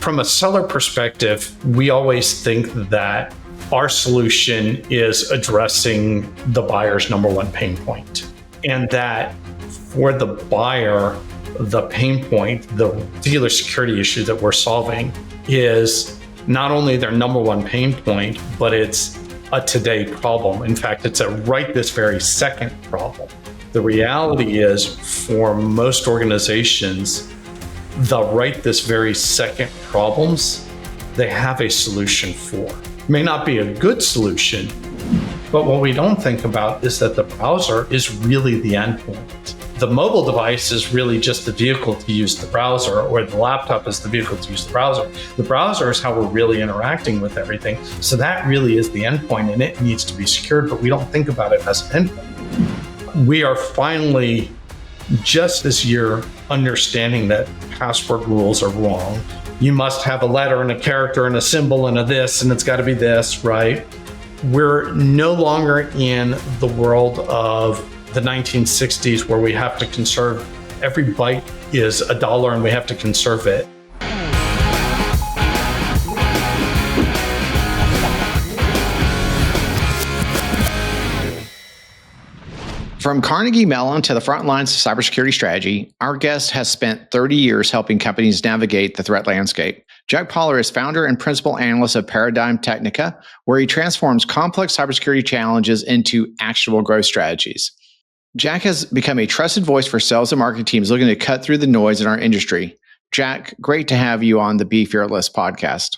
From a seller perspective, we always think that our solution is addressing the buyer's number one pain point. And that for the buyer, the pain point, the particular security issue that we're solving is not only their number one pain point, but it's a today problem. In fact, it's a right this very second problem. The reality is for most organizations, the right this very second problems, they have a solution for. It may not be a good solution, but what we don't think about is that the browser is really the endpoint. The mobile device is really just the vehicle to use the browser, or the laptop is the vehicle to use the browser. The browser is how we're really interacting with everything. So that really is the endpoint, and it needs to be secured, but we don't think about it as an endpoint. We are finally, just this year, understanding that password rules are wrong. You must have a letter and a character and a symbol and a this, and it's got to be this, right? We're no longer in the world of the 1960s where we have to conserve, every byte is $1 and we have to conserve it. From Carnegie Mellon to the front lines of cybersecurity strategy, our guest has spent 30 years helping companies navigate the threat landscape. Jack Poller is founder and principal analyst of Paradigm Technica, where he transforms complex cybersecurity challenges into actionable growth strategies. Jack has become a trusted voice for sales and marketing teams looking to cut through the noise in our industry. Jack, great to have you on the Be Fearless podcast.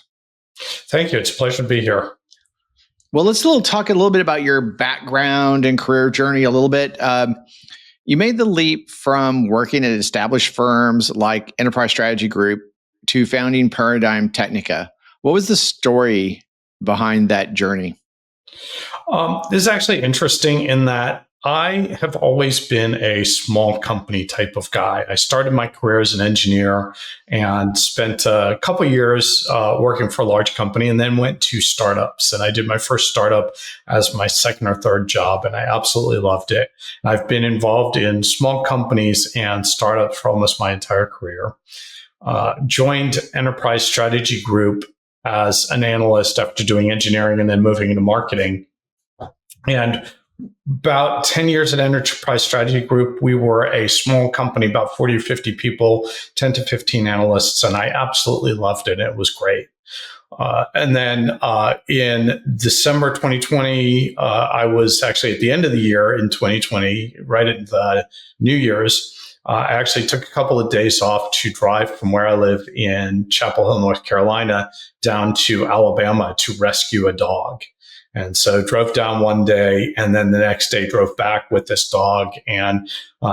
Thank you. It's a pleasure to be here. Well, let's talk a little bit about your background and career journey a little bit. You made the leap from working at established firms like Enterprise Strategy Group to founding Paradigm Technica. What was the story behind that journey? This is actually interesting in that I have always been a small company type of guy. I started my career as an engineer and spent a couple of years working for a large company, and then went to startups. And I did my first startup as my second or third job, and I absolutely loved it. I've been involved in small companies and startups for almost my entire career. Joined Enterprise Strategy Group as an analyst after doing engineering and then moving into marketing. And about 10 years at Enterprise Strategy Group, we were a small company, about 40 or 50 people, 10 to 15 analysts, and I absolutely loved it. It was great. And then in December 2020, I was actually at the end of the year in 2020, right at the New Year's, I actually took a couple of days off to drive from where I live in Chapel Hill, North Carolina, down to Alabama to rescue a dog. And so drove down one day, and then the next day drove back with this dog. And,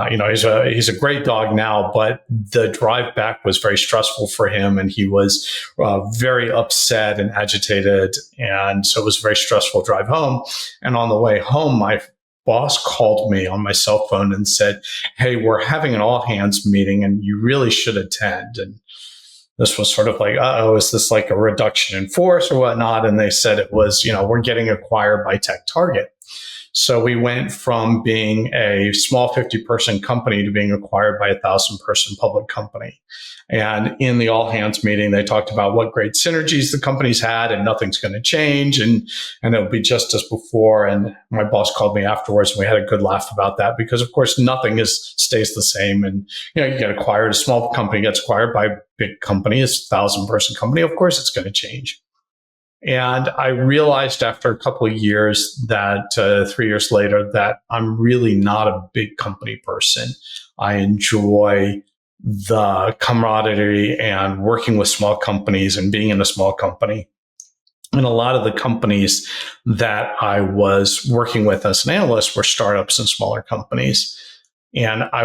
he's a great dog now, but the drive back was very stressful for him. And he was very upset and agitated. And so it was a very stressful drive home. And on the way home, my boss called me on my cell phone and said, "Hey, we're having an all hands meeting and you really should attend." And this was sort of like, is this like a reduction in force or whatnot? And they said it was, we're getting acquired by TechTarget. So we went from being a small 50-person company to being acquired by a 1,000-person public company. And in the all hands meeting, they talked about what great synergies the companies had and nothing's going to change. And it'll be just as before. And my boss called me afterwards and we had a good laugh about that because, of course, nothing stays the same. And, you get acquired, a small company gets acquired by a big company, a 1,000-person company. Of course, it's going to change. And I realized after a couple of years that 3 years later that I'm really not a big company person. I enjoy the camaraderie and working with small companies and being in a small company. And a lot of the companies that I was working with as an analyst were startups and smaller companies. And I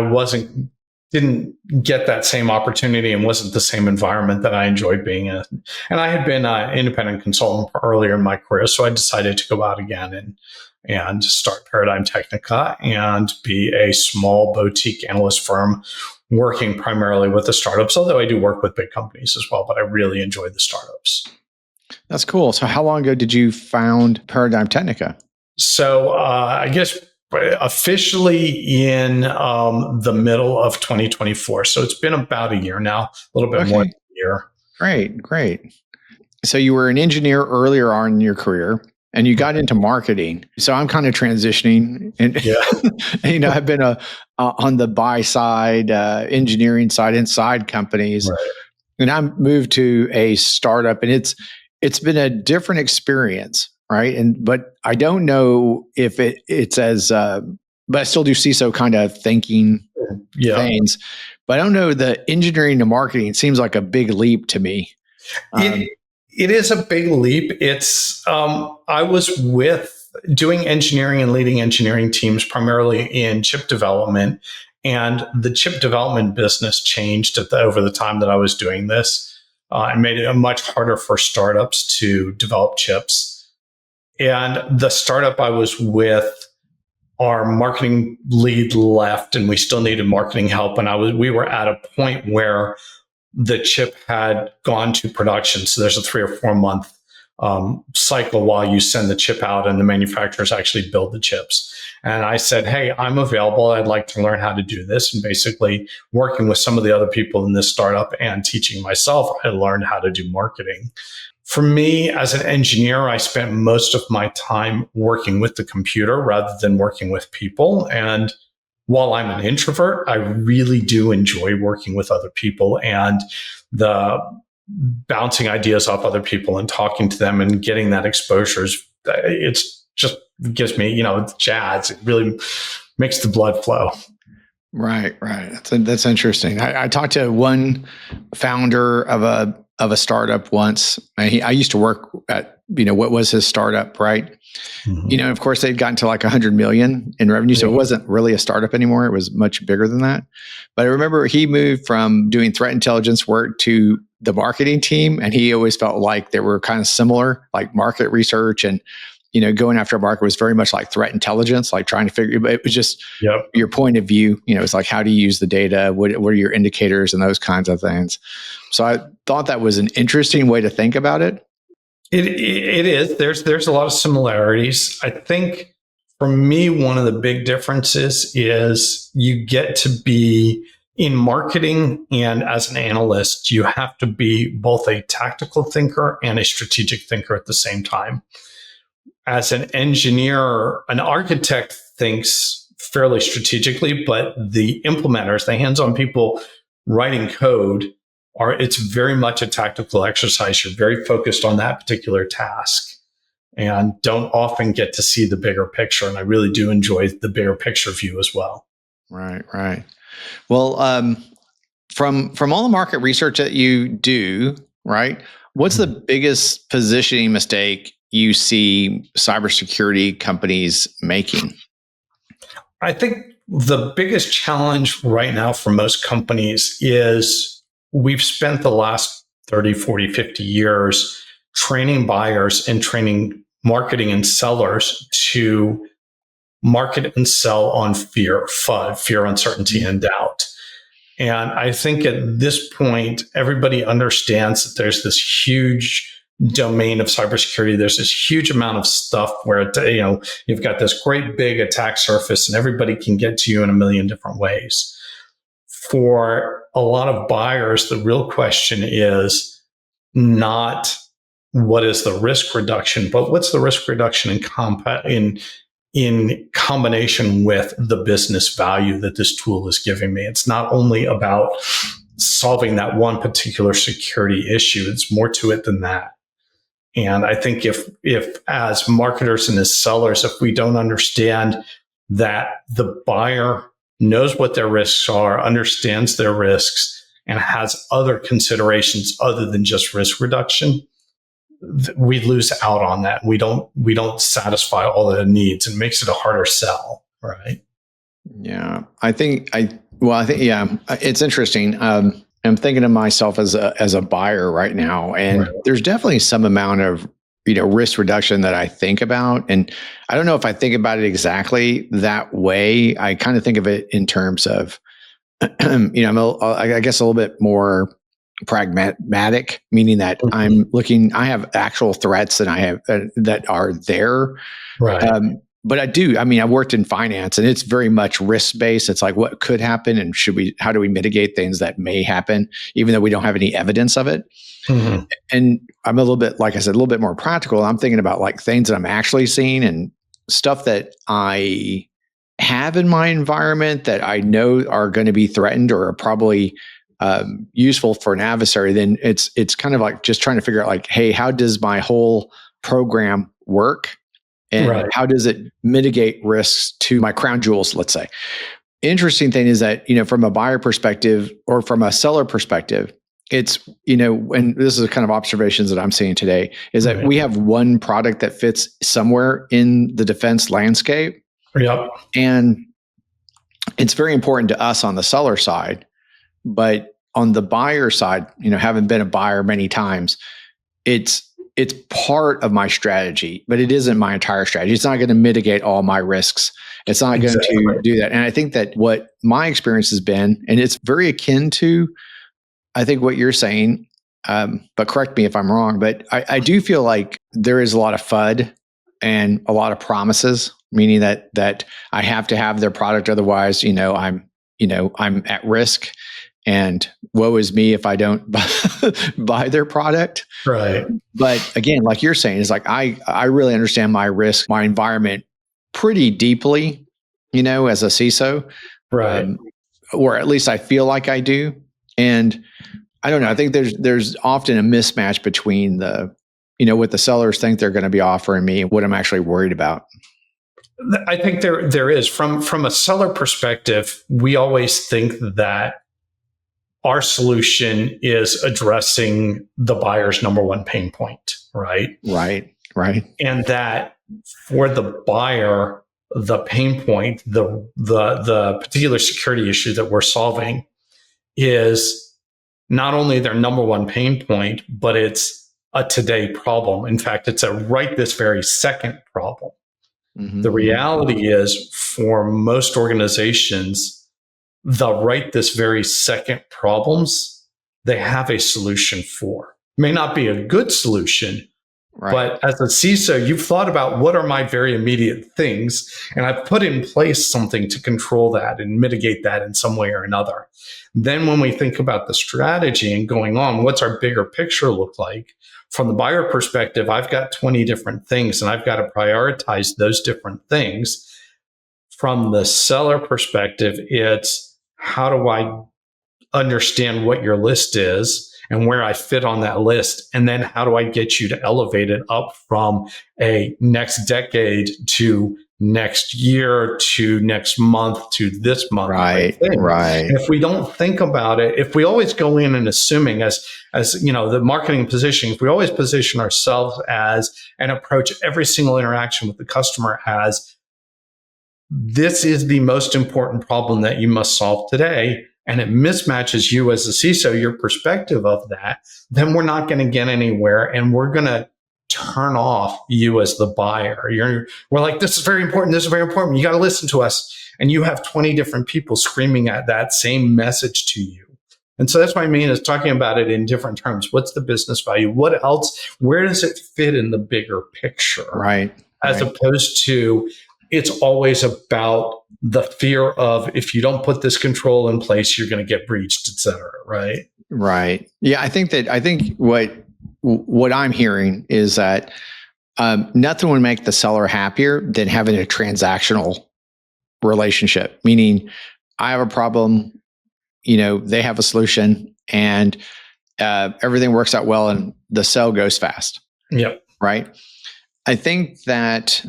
didn't get that same opportunity and wasn't the same environment that I enjoyed being in. And I had been an independent consultant earlier in my career, so I decided to go out again and start Paradigm Technica and be a small boutique analyst firm working primarily with the startups, although I do work with big companies as well, but I really enjoy the startups. That's cool. So how long ago did you found Paradigm Technica? So I guess officially in the middle of 2024. So it's been about a year now, a little bit more than a year. Great. So you were an engineer earlier on in your career, and you got into marketing. So I'm kind of transitioning, and I've been on the buy side, engineering side, inside companies, Right. and I moved to a startup, and it's been a different experience, right? But I don't know if it's as, but I still do CISO kind of thinking things, but I don't know, the engineering to marketing seems like a big leap to me. It is a big leap. It's I was doing engineering and leading engineering teams primarily in chip development, and the chip development business changed over the time that I was doing this. It made it much harder for startups to develop chips. And the startup I was with, our marketing lead left, and we still needed marketing help. And we were at a point where the chip had gone to production. So there's a 3 or 4 month cycle while you send the chip out and the manufacturers actually build the chips. And I said, hey, I'm available. I'd like to learn how to do this. And basically working with some of the other people in this startup and teaching myself, I learned how to do marketing. For me, as an engineer, I spent most of my time working with the computer rather than working with people. And while I'm an introvert, I really do enjoy working with other people and the bouncing ideas off other people and talking to them and getting that exposure. It's just gives me, it's jazz. It really makes the blood flow. Right. That's interesting. I talked to one founder of a startup once. I used to work at, what was his startup, right? Mm-hmm. Of course, they'd gotten to like 100 million in revenue. So it wasn't really a startup anymore. It was much bigger than that. But I remember he moved from doing threat intelligence work to the marketing team. And he always felt like they were kind of similar, like market research and, going after a market was very much like threat intelligence, like trying to figure, but it was just your point of view. It's like, how do you use the data? What are your indicators and those kinds of things? So I thought that was an interesting way to think about it. It is. There's a lot of similarities. I think for me, one of the big differences is you get to be in marketing, and as an analyst, you have to be both a tactical thinker and a strategic thinker at the same time. As an engineer, an architect thinks fairly strategically, but the implementers, the hands-on people writing code, it's very much a tactical exercise. You're very focused on that particular task and don't often get to see the bigger picture. And I really do enjoy the bigger picture view as well. Right. Well, from all the market research that you do, right, what's the biggest positioning mistake you see cybersecurity companies making? I think the biggest challenge right now for most companies is we've spent the last 30, 40, 50 years training buyers and training marketing and sellers to market and sell on fear, FUD, fear, uncertainty, and doubt. And I think at this point, everybody understands that there's this huge domain of cybersecurity. There's this huge amount of stuff where, you've got this great big attack surface and everybody can get to you in a million different ways. For a lot of buyers, the real question is not what is the risk reduction, but what's the risk reduction in combination with the business value that this tool is giving me. It's not only about solving that one particular security issue. It's more to it than that. And I think if as marketers and as sellers, if we don't understand that the buyer knows what their risks are, understands their risks, and has other considerations other than just risk reduction, we lose out on that. We don't satisfy all the needs, and makes it a harder sell, right? Yeah, I think it's interesting. I'm thinking of myself as a buyer right now, and there's definitely some amount of risk reduction that I think about, and I don't know if I think about it exactly that way. I kind of think of it in terms of, I'm I guess a little bit more pragmatic, meaning that I have actual threats and I have that are there. Right. but I mean, I worked in finance and it's very much risk based. It's like, what could happen and how do we mitigate things that may happen, even though we don't have any evidence of it? Mm-hmm. And I'm a little bit, like I said, a little bit more practical. I'm thinking about like things that I'm actually seeing and stuff that I have in my environment that I know are going to be threatened or are probably useful for an adversary. Then it's kind of like just trying to figure out like, hey, how does my whole program work? And how does it mitigate risks to my crown jewels, let's say? Interesting thing is that, from a buyer perspective or from a seller perspective, it's, and this is the kind of observations that I'm seeing today, is that we have one product that fits somewhere in the defense landscape. Yep. And it's very important to us on the seller side. But on the buyer side, having been a buyer many times, it's part of my strategy, but it isn't my entire strategy. It's not going to mitigate all my risks. It's not going to do that. And I think that what my experience has been, and it's very akin to, I think what you're saying, but correct me if I'm wrong, but I do feel like there is a lot of FUD and a lot of promises, meaning that I have to have their product. Otherwise, I'm at risk. And woe is me if I don't buy their product. Right. But again, like you're saying, it's like I really understand my risk, my environment pretty deeply, as a CISO. Right. Or at least I feel like I do. And I don't know. I think there's often a mismatch between what the sellers think they're going to be offering me and what I'm actually worried about. I think there is. From a seller perspective, we always think that our solution is addressing the buyer's number one pain point, right? Right. And that for the buyer, the pain point, the particular security issue that we're solving is not only their number one pain point, but it's a today problem. In fact, it's a right this very second problem. Mm-hmm. The reality is, for most organizations, the right this very second problems they have a solution for. It may not be a good solution, but as a CISO, you've thought about what are my very immediate things, and I've put in place something to control that and mitigate that in some way or another. Then when we think about the strategy and going on, what's our bigger picture look like? From the buyer perspective, I've got 20 different things, and I've got to prioritize those different things. From the seller perspective, it's how do I understand what your list is and where I fit on that list? And then how do I get you to elevate it up from a next decade to next year to next month to this month? Right. And if we don't think about it, if we always go in and assuming as the marketing positioning, if we always position ourselves as and approach every single interaction with the customer as this is the most important problem that you must solve today, and it mismatches you as a CISO, your perspective of that, then we're not going to get anywhere, and we're going to turn off you as the buyer. We're like, this is very important. This is very important. You got to listen to us. And you have 20 different people screaming at that same message to you. And so that's what I mean is talking about it in different terms. What's the business value? What else? Where does it fit in the bigger picture? Right. As opposed to, it's always about the fear of if you don't put this control in place, you're going to get breached, et cetera. Right. Right. Yeah. I think what I'm hearing is that nothing would make the seller happier than having a transactional relationship, meaning I have a problem, they have a solution, and everything works out well and the sale goes fast. Yep. Right. I think that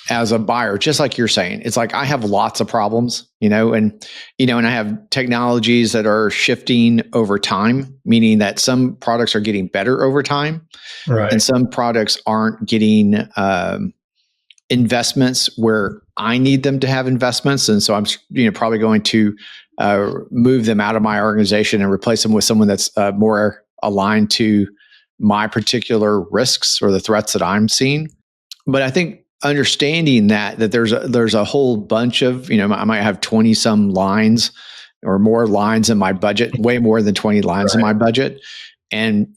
as a buyer, just like you're saying, it's like I have lots of problems, and I have technologies that are shifting over time, meaning that some products are getting better over time, right, and some products aren't getting investments where I need them to have investments, and so I'm probably going to move them out of my organization and replace them with someone that's more aligned to my particular risks or the threats that I'm seeing. But I think understanding that there's a whole bunch of, I might have 20 some lines or more lines in my budget, way more than 20 lines in my budget, and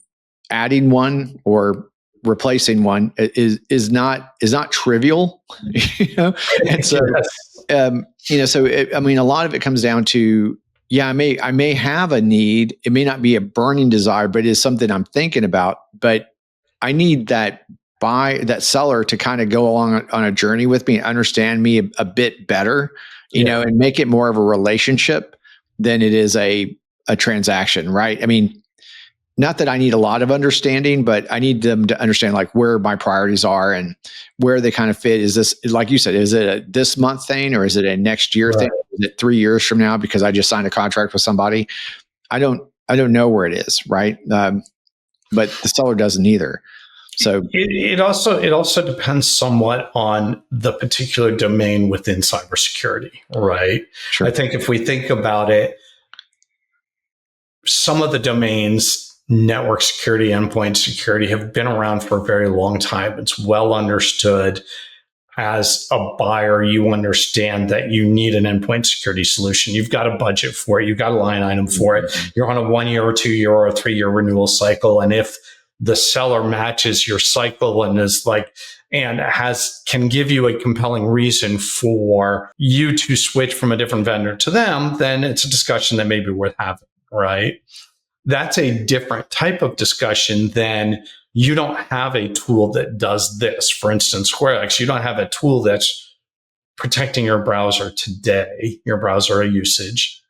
adding one or replacing one is not trivial, and so Yes. I mean, a lot of it comes down to, yeah, I may have a need. It may not be a burning desire, but it is something I'm thinking about. But I need that seller to kind of go along on a journey with me and understand me a bit better, Yeah. and make it more of a relationship than it is a transaction, right? I mean, not that I need a lot of understanding, but I need them to understand like where my priorities are and where they kind of fit. Is this, like you said, is it a this month thing, or is it a next year thing? Right. Is it 3 years from now because I just signed a contract with somebody? I don't know where it is, right? But the seller doesn't either. So It also depends somewhat on the particular domain within cybersecurity, right? sure. I think if we think about it, some of the domains, network security, endpoint security, have been around for a very long time. It's well understood. As a buyer, you understand that you need an endpoint security solution. You've got a budget for it. You've got a line item for it. You're on a 1 year or 2 year or a 3 year renewal cycle. And if the seller matches your cycle and is like, and can give you a compelling reason for you to switch from a different vendor to them, then it's a discussion that may be worth having, right? That's a different type of discussion than you don't have a tool that does this. For instance, SquareX, you don't have a tool that's protecting your browser today, your browser usage.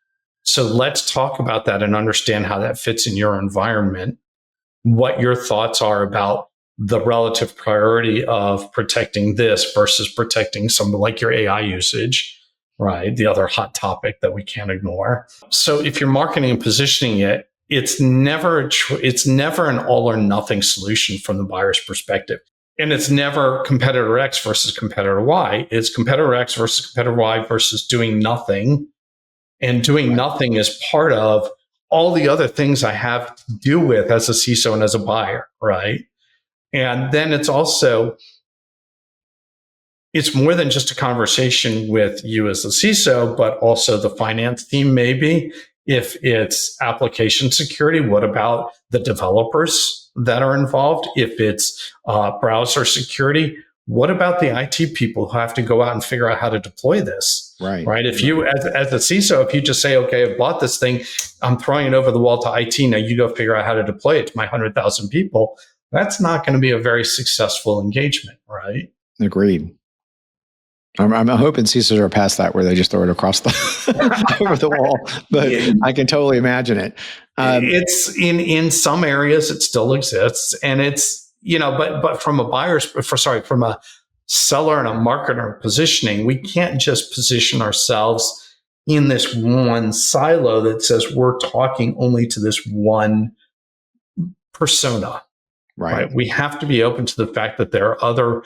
So let's talk about that and understand how that fits in your environment, what your thoughts are about the relative priority of protecting this versus protecting something like your AI usage, right? The other hot topic that we can't ignore. So if you're marketing and positioning it, it's never an all or nothing solution from the buyer's perspective. And it's never competitor X versus competitor Y. It's competitor X versus competitor Y versus doing nothing. And doing nothing is part of all the other things I have to deal with as a CISO and as a buyer, right? And then it's more than just a conversation with you as the CISO, but also the finance team, maybe. If it's application security, what about the developers that are involved? If it's browser security, what about the IT people who have to go out and figure out how to deploy this? Right. If you, as a CISO, if you just say, okay, I've bought this thing, I'm throwing it over the wall to IT, now you go figure out how to deploy it to my 100,000 people, that's not going to be a very successful engagement, right? Agreed. I'm hoping CISOs are past that where they just throw it across the over the wall, but I can totally imagine it. It's in some areas it still exists, and it's but from a seller and a marketer positioning, we can't just position ourselves in this one silo that says we're talking only to this one persona. Right? We have to be open to the fact that there are other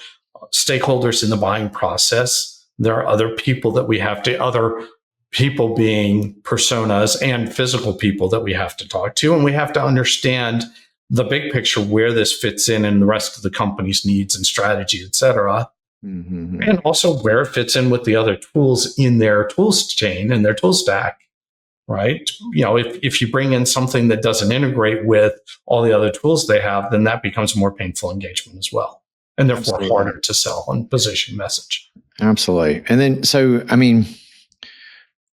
stakeholders in the buying process. There are other people other people being personas and physical people that we have to talk to. And we have to understand the big picture, where this fits in the rest of the company's needs and strategy, et cetera. Mm-hmm. And also where it fits in with the other tools in their tools chain and their tool stack. Right? If you bring in something that doesn't integrate with all the other tools they have, then that becomes a more painful engagement as well. And therefore harder to sell and position message. Absolutely. And then, so, I mean,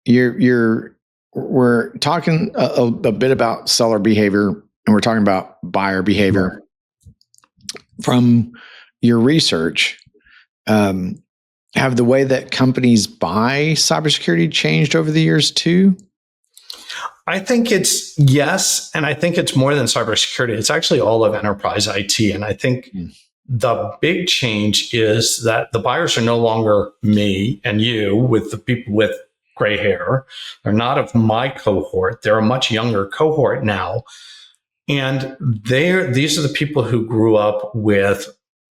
we're talking a bit about seller behavior, and we're talking about buyer behavior. Right. From your research, have the way that companies buy cybersecurity changed over the years too? I think it's yes. And I think it's more than cybersecurity. It's actually all of enterprise IT. And I think the big change is that the buyers are no longer me and you with the people with gray hair. They're not of my cohort. They're a much younger cohort now. And these are the people who grew up with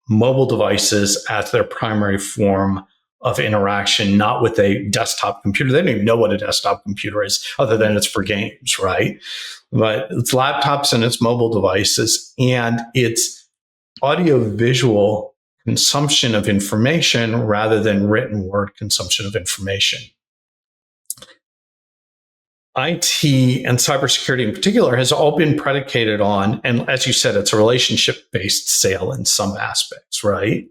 mobile devices as their primary form of interaction, not with a desktop computer. They don't even know what a desktop computer is, other than it's for games, right? But it's laptops and it's mobile devices, and it's audio-visual consumption of information rather than written word consumption of information. IT and cybersecurity in particular has all been predicated on, and as you said, it's a relationship-based sale in some aspects, right?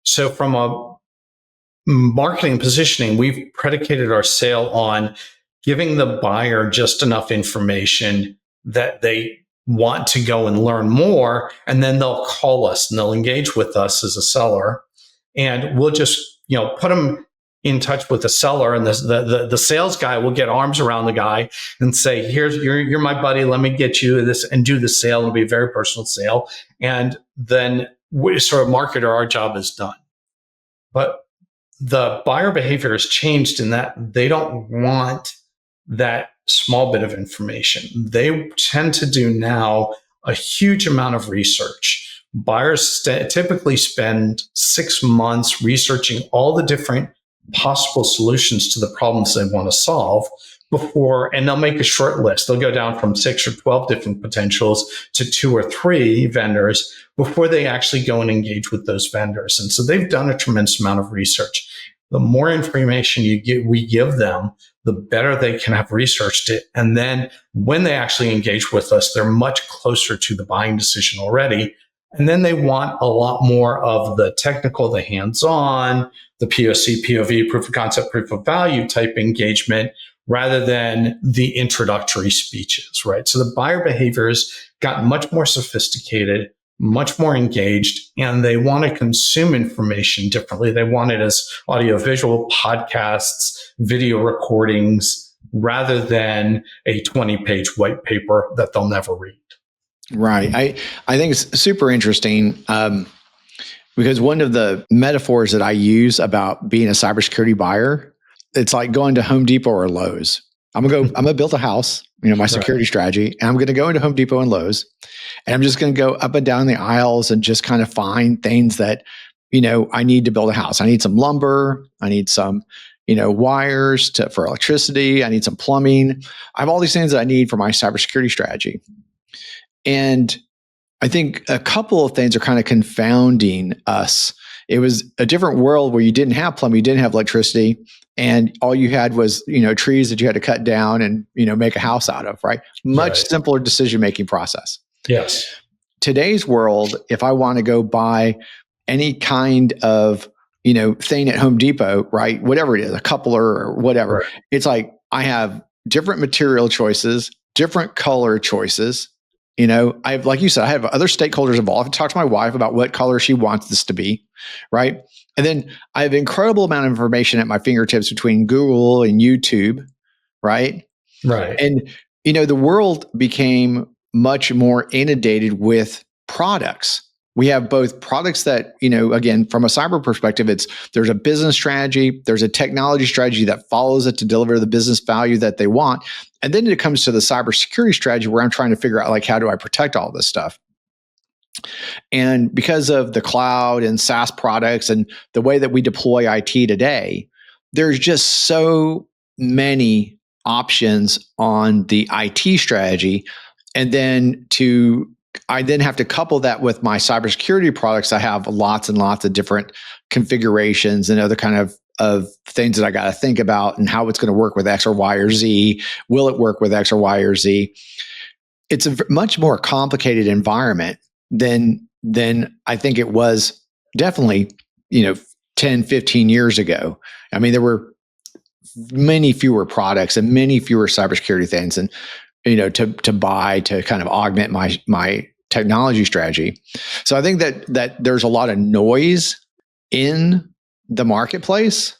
So from a marketing positioning, we've predicated our sale on giving the buyer just enough information that they want to go and learn more, and then they'll call us and they'll engage with us as a seller, and we'll just put them in touch with the seller, and the sales guy will get arms around the guy and say, "Here's you're my buddy. Let me get you this," and do the sale. It'll be a very personal sale, and then we sort of marketer, our job is done. But the buyer behavior has changed in that they don't want that small bit of information. They tend to do now a huge amount of research. Buyers typically spend 6 months researching all the different possible solutions to the problems they want to solve before, and they'll make a short list. They'll go down from 6 or 12 different potentials to 2 or 3 vendors before they actually go and engage with those vendors. And so they've done a tremendous amount of research. The more information we give them, the better they can have researched it. And then when they actually engage with us, they're much closer to the buying decision already. And then they want a lot more of the technical, the hands-on, the POC, POV, proof of concept, proof of value type engagement, rather than the introductory speeches, right? So the buyer behavior has gotten much more sophisticated, much more engaged, and they want to consume information differently. They want it as audiovisual, podcasts, video recordings, rather than a 20-page white paper that they'll never read. Right. I think it's super interesting because one of the metaphors that I use about being a cybersecurity buyer, it's like going to Home Depot or Lowe's. I'm gonna build a house, my security strategy, and I'm gonna go into Home Depot and Lowe's, and I'm just gonna go up and down the aisles and just kind of find things that, I need to build a house. I need some lumber. I need some, wires for electricity. I need some plumbing. I have all these things that I need for my cybersecurity strategy. And I think a couple of things are kind of confounding us. It was a different world where you didn't have plumbing, you didn't have electricity, and all you had was, trees that you had to cut down and, make a house out of, right? Much simpler decision-making process. Yes. Today's world, if I want to go buy any kind of, thing at Home Depot, right? Whatever it is, a coupler or whatever, it's like I have different material choices, different color choices. I have, like you said, I have other stakeholders involved. I talk to my wife about what color she wants this to be, right? And then I have an incredible amount of information at my fingertips between Google and YouTube, right? Right. And, the world became much more inundated with products. We have both products that, again, from a cyber perspective, there's a business strategy, there's a technology strategy that follows it to deliver the business value that they want. And then it comes to the cybersecurity strategy where I'm trying to figure out, how do I protect all this stuff? And because of the cloud and SaaS products and the way that we deploy IT today, there's just so many options on the IT strategy. And then I then have to couple that with my cybersecurity products. I have lots and lots of different configurations and other kind of things that I got to think about and how it's going to work with X or Y or Z. Will it work with X or Y or Z? It's a much more complicated environment than I think it was definitely, 10, 15 years ago. I mean, there were many fewer products and many fewer cybersecurity things and, to buy to kind of augment my technology strategy. So I think that there's a lot of noise in the marketplace.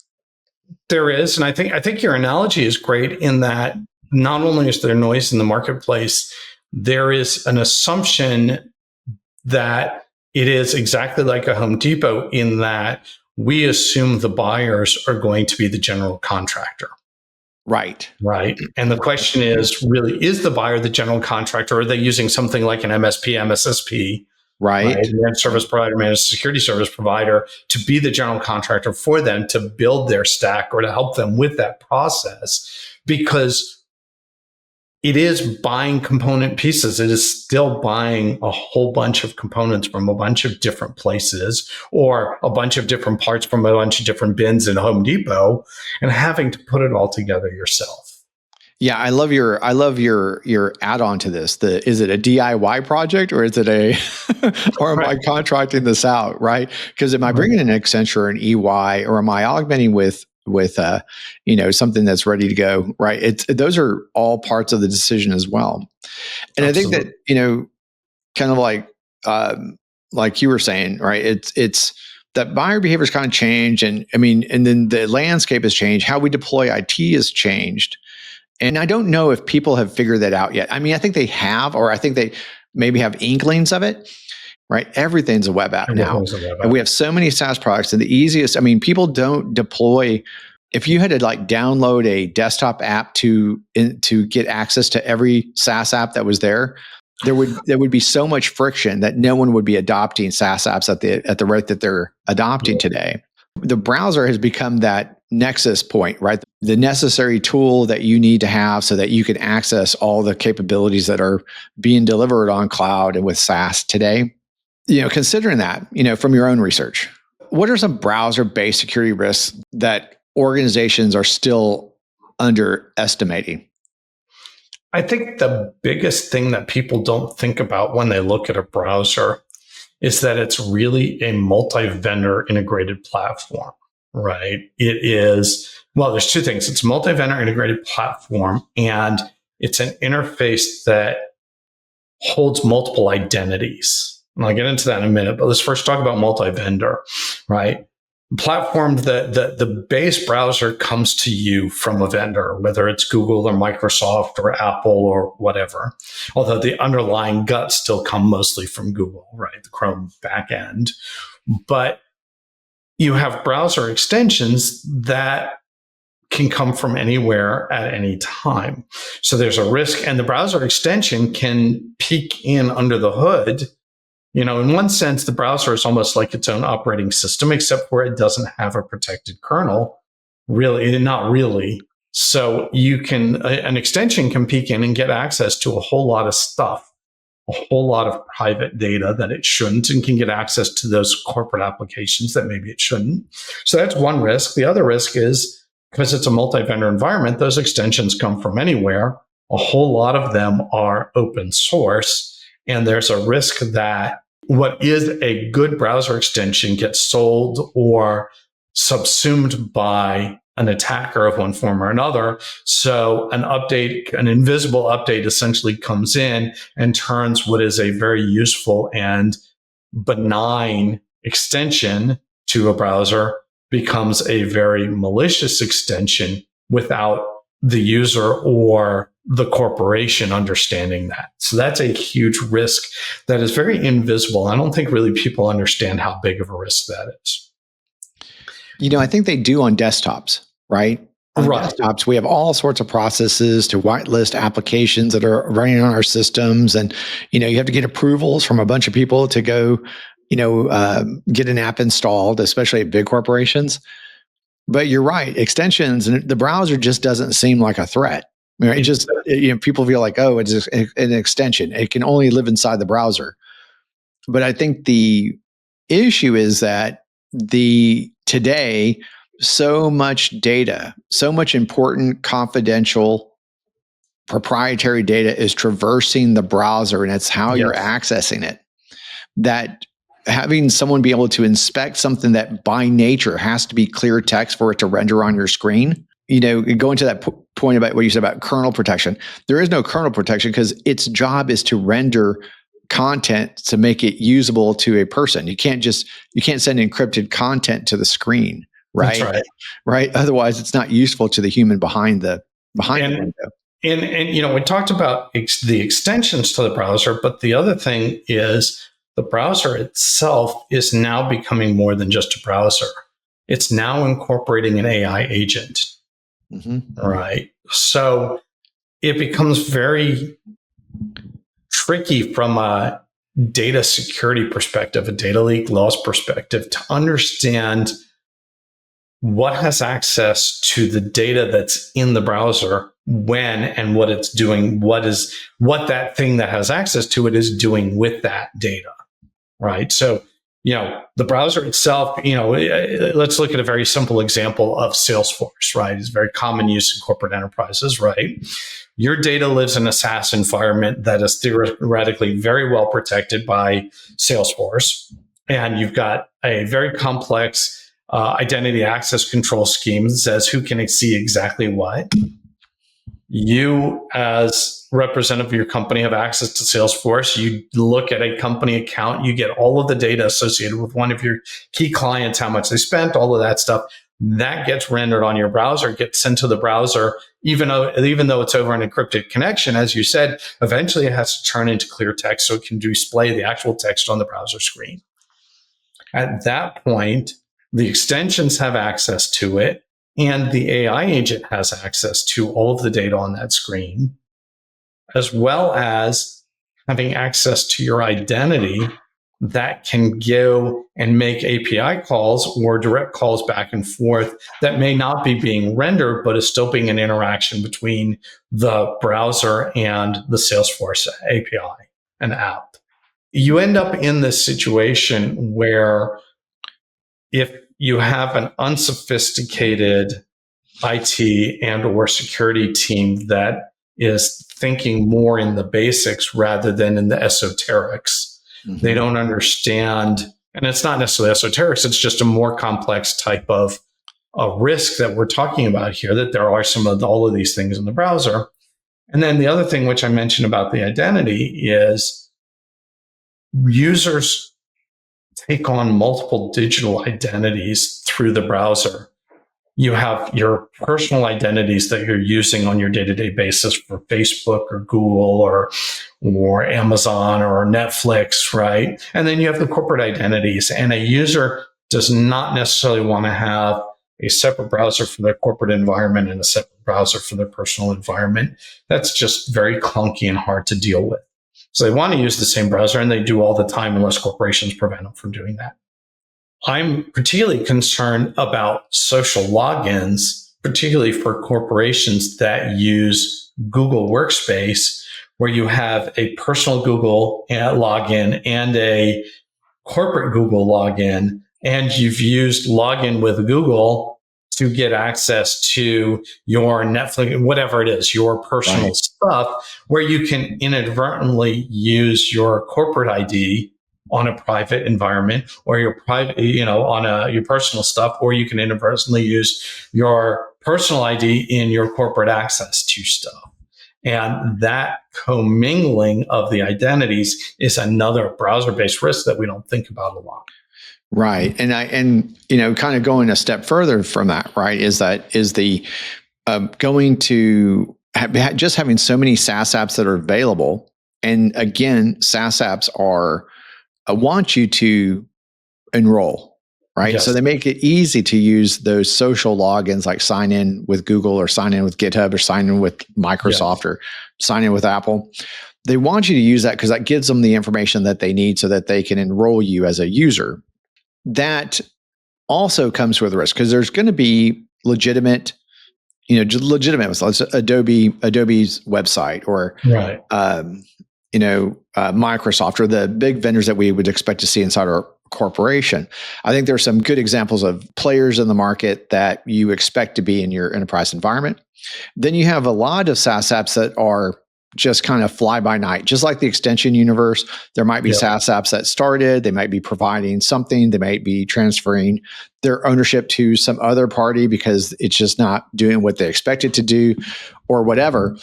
There is, and I think your analogy is great in that not only is there noise in the marketplace, there is an assumption that it is exactly like a Home Depot in that we assume the buyers are going to be the general contractor. Right. And the question is, really, is the buyer the general contractor, or are they using something like an MSP, MSSP, managed service provider, managed security service provider, to be the general contractor for them to build their stack or to help them with that process? Because it is buying component pieces. It is still buying a whole bunch of components from a bunch of different places, or a bunch of different parts from a bunch of different bins in Home Depot, and having to put it all together yourself. Yeah, I love your add-on to this. Is it a DIY project or is it a or am I Right. contracting this out, right? Because am I Right. bringing in an Accenture and EY or am I augmenting with something that's ready to go, right? Those are all parts of the decision as well. And I think that, Absolutely. kind of like you were saying, right? It's that buyer behavior's kind of changed, and I mean, and then the landscape has changed. How we deploy IT has changed, and I don't know if people have figured that out yet. I mean, I think they have, or I think they maybe have inklings of it. Right? Everything's a web app now, Everything's a web and we app. have so many SaaS products. And the easiest, I mean, people don't deploy. If you had to like download a desktop app to get access to every SaaS app that was there would be so much friction that no one would be adopting SaaS apps at the rate that they're adopting today. The browser has become that nexus point, right? The necessary tool that you need to have so that you can access all the capabilities that are being delivered on cloud and with SaaS today. Considering that, from your own research, what are some browser-based security risks that organizations are still underestimating? I think the biggest thing that people don't think about when they look at a browser is that it's really a multi-vendor integrated platform, right? It is, well, there's two things. It's a multi-vendor integrated platform, and it's an interface that holds multiple identities. And I'll get into that in a minute, but let's first talk about multi-vendor, right? Platform that the base browser comes to you from a vendor, whether it's Google or Microsoft or Apple or whatever. Although the underlying guts still come mostly from Google, right? The Chrome backend. But you have browser extensions that can come from anywhere at any time. So there's a risk, and the browser extension can peek in under the hood. In one sense, the browser is almost like its own operating system, except where it doesn't have a protected kernel. Really, not really. So an extension can peek in and get access to a whole lot of stuff, a whole lot of private data that it shouldn't, and can get access to those corporate applications that maybe it shouldn't. So that's one risk. The other risk is because it's a multi-vendor environment, those extensions come from anywhere. A whole lot of them are open source. And there's a risk that what is a good browser extension gets sold or subsumed by an attacker of one form or another. So an invisible update essentially comes in and turns what is a very useful and benign extension to a browser becomes a very malicious extension without the user or the corporation understanding that. So that's a huge risk that is very invisible. I don't think really people understand how big of a risk that is. I think they do on desktops, right? On Right. desktops, we have all sorts of processes to whitelist applications that are running on our systems. And, you have to get approvals from a bunch of people to go, get an app installed, especially at big corporations. But you're right, extensions and the browser just doesn't seem like a threat. It just, people feel like, oh, it's an extension. It can only live inside the browser. But I think the issue is that today, so much data, so much important, confidential, proprietary data is traversing the browser, and it's how you're accessing it. That having someone be able to inspect something that by nature has to be clear text for it to render on your screen. Going to that point about what you said about kernel protection, there is no kernel protection because its job is to render content to make it usable to a person. You can't send encrypted content to the screen, right? That's right. Right. Otherwise, it's not useful to the human behind the window. And we talked about the extensions to the browser, but the other thing is the browser itself is now becoming more than just a browser. It's now incorporating an AI agent, right? So it becomes very tricky from a data security perspective, a data leak loss perspective, to understand what has access to the data that's in the browser, when and what it's doing, what that thing that has access to it is doing with that data, right? So the browser itself, let's look at a very simple example of Salesforce, right? It's very common use in corporate enterprises, right? Your data lives in a SaaS environment that is theoretically very well protected by Salesforce. And you've got a very complex identity access control scheme that says who can see exactly what. You, as representative of your company, have access to Salesforce. You look at a company account, you get all of the data associated with one of your key clients, how much they spent, all of that stuff. That gets rendered on your browser, gets sent to the browser, even though it's over an encrypted connection. As you said, eventually it has to turn into clear text so it can display the actual text on the browser screen. At that point, the extensions have access to it, and the AI agent has access to all of the data on that screen, as well as having access to your identity that can go and make API calls or direct calls back and forth that may not be being rendered, but is still being an interaction between the browser and the Salesforce API and app. You end up in this situation where if you have an unsophisticated IT and or security team that is thinking more in the basics rather than in the esoterics, they don't understand, and it's not necessarily esoterics, it's just a more complex type of a risk that we're talking about here, that there are all of these things in the browser. And then the other thing which I mentioned about the identity is users take on multiple digital identities through the browser. You have your personal identities that you're using on your day-to-day basis for Facebook or Google or Amazon or Netflix, right? And then you have the corporate identities. And a user does not necessarily want to have a separate browser for their corporate environment and a separate browser for their personal environment. That's just very clunky and hard to deal with. So they want to use the same browser, and they do all the time unless corporations prevent them from doing that. I'm particularly concerned about social logins, particularly for corporations that use Google Workspace, where you have a personal Google login and a corporate Google login, and you've used login with Google to get access to your Netflix, whatever it is, your personal stuff, where you can inadvertently use your corporate ID on a private environment, or your private, on your personal stuff, or you can inadvertently use your personal ID in your corporate access to stuff. And that commingling of the identities is another browser-based risk that we don't think about a lot. Right. And kind of going a step further from that, right, is the going to just having so many SaaS apps that are available. And again, SaaS apps want you to enroll, right? Yes. So they make it easy to use those social logins, like sign in with Google or sign in with GitHub or sign in with Microsoft or sign in with Apple. They want you to use that because that gives them the information that they need so that they can enroll you as a user. That also comes with risk because there's going to be legitimate Adobe's website or Microsoft or the big vendors that we would expect to see inside our corporation. I think there's some good examples of players in the market that you expect to be in your enterprise environment. Then you have a lot of SaaS apps that are just kind of fly by night, just like the extension universe. There might be SaaS apps that started, they might be providing something, they might be transferring their ownership to some other party because it's just not doing what they expect it to do or whatever.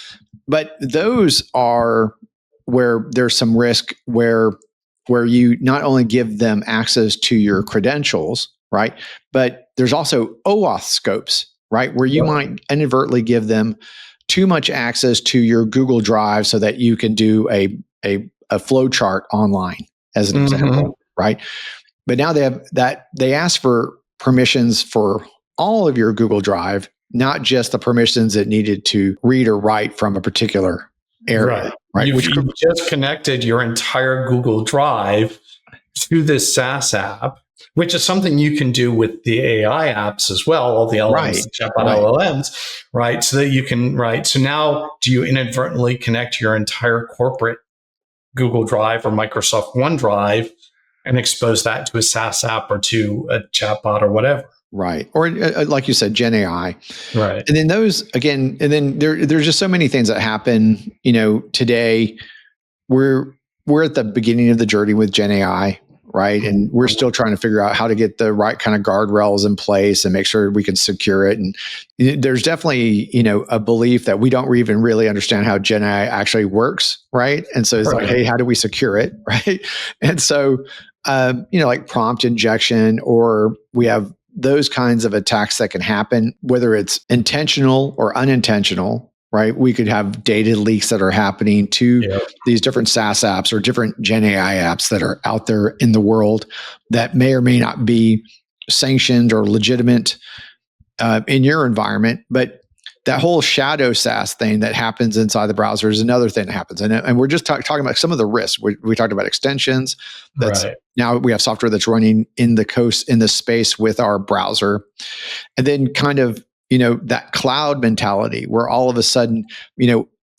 But those are where there's some risk where you not only give them access to your credentials, right? But there's also OAuth scopes, right? Where you might inadvertently give them too much access to your Google Drive so that you can do a flow chart online, as an example, right? But now they ask for permissions for all of your Google Drive, not just the permissions that needed to read or write from a particular area. Right. You've just connected your entire Google Drive to this SaaS app, which is something you can do with the AI apps as well, all the LLMs, the chatbot LLMs, right? So that you can, so now do you inadvertently connect your entire corporate Google Drive or Microsoft OneDrive and expose that to a SaaS app or to a chatbot or whatever. Right. Or like you said, Gen AI. Right. And then those again, and then there's just so many things that happen, today. We're at the beginning of the journey with Gen AI, right? And we're still trying to figure out how to get the right kind of guardrails in place and make sure we can secure it. And there's definitely, a belief that we don't even really understand how Gen AI actually works, right? And so it's like, hey, how do we secure it, right? And so, like prompt injection, or we have those kinds of attacks that can happen, whether it's intentional or unintentional, right? We could have data leaks that are happening to these different SaaS apps or different Gen AI apps that are out there in the world that may or may not be sanctioned or legitimate in your environment. But that whole shadow SaaS thing that happens inside the browser is another thing that happens. And we're just talking about some of the risks. We talked about extensions. Now we have software that's running in the space with our browser. And then kind of, that cloud mentality where all of a sudden,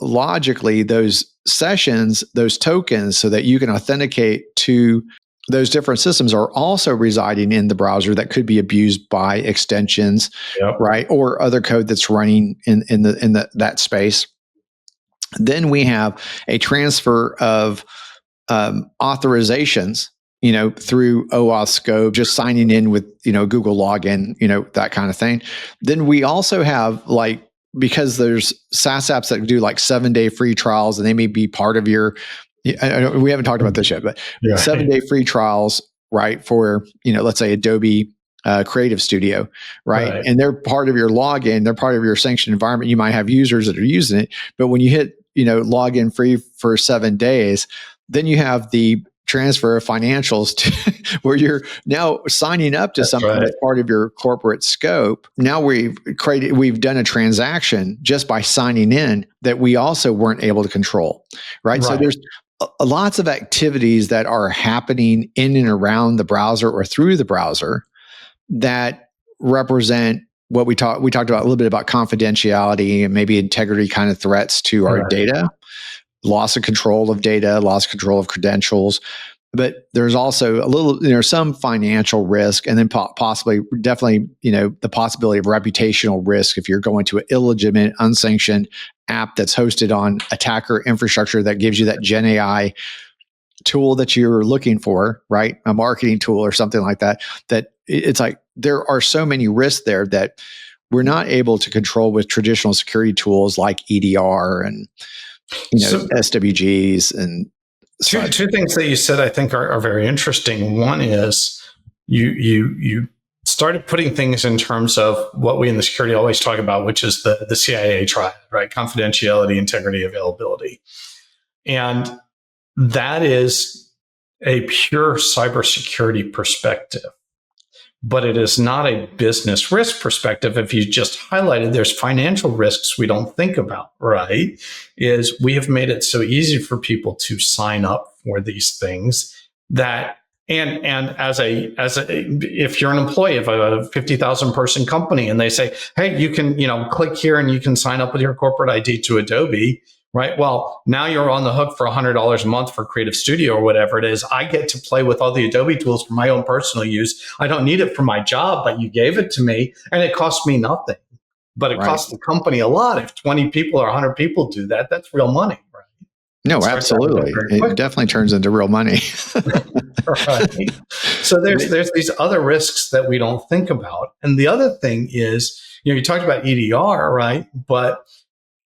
logically those sessions, those tokens, so that you can authenticate to those different systems are also residing in the browser that could be abused by extensions, right? Or other code that's running in that space. Then we have a transfer of authorizations, through OAuth scope, just signing in with, Google login, that kind of thing. Then we also have because there's SaaS apps that do 7-day free trials, and they may be part of your, we haven't talked about this yet, but 7-day free trials, right? For, let's say Adobe Creative Studio, right? And they're part of your login, they're part of your sanctioned environment. You might have users that are using it, but when you hit, login free for 7 days, then you have the transfer of financials to where you're now signing up to something that's part of your corporate scope. Now we've done a transaction just by signing in that we also weren't able to control, right? So there's lots of activities that are happening in and around the browser or through the browser that represent what we talked about a little bit about confidentiality and maybe integrity kind of threats to our data. Loss of control of data, loss of control of credentials. But there's also a little, some financial risk, and then definitely, the possibility of reputational risk if you're going to an illegitimate, unsanctioned app that's hosted on attacker infrastructure that gives you that Gen AI tool that you're looking for, right? A marketing tool or something like that. That it's like there are so many risks there that we're not able to control with traditional security tools like EDR and SWGs and two things that you said I think are very interesting. One is you started putting things in terms of what we in the security always talk about, which is the CIA triad, right? Confidentiality, integrity, availability. And that is a pure cybersecurity perspective. But it is not a business risk perspective. If you just highlighted, there's financial risks we don't think about, right? Is we have made it so easy for people to sign up for these things that, and if you're an employee of a 50,000 person company and they say, hey, you can, click here and you can sign up with your corporate ID to Adobe, right? Well, now you're on the hook for $100 a month for Creative Studio or whatever it is. I get to play with all the Adobe tools for my own personal use. I don't need it for my job, but you gave it to me and it costs me nothing. But it costs the company a lot. If 20 people or 100 people do that, that's real money, right? No, absolutely. It definitely turns into real money. Right. So there's these other risks that we don't think about. And the other thing is, you talked about EDR, right? But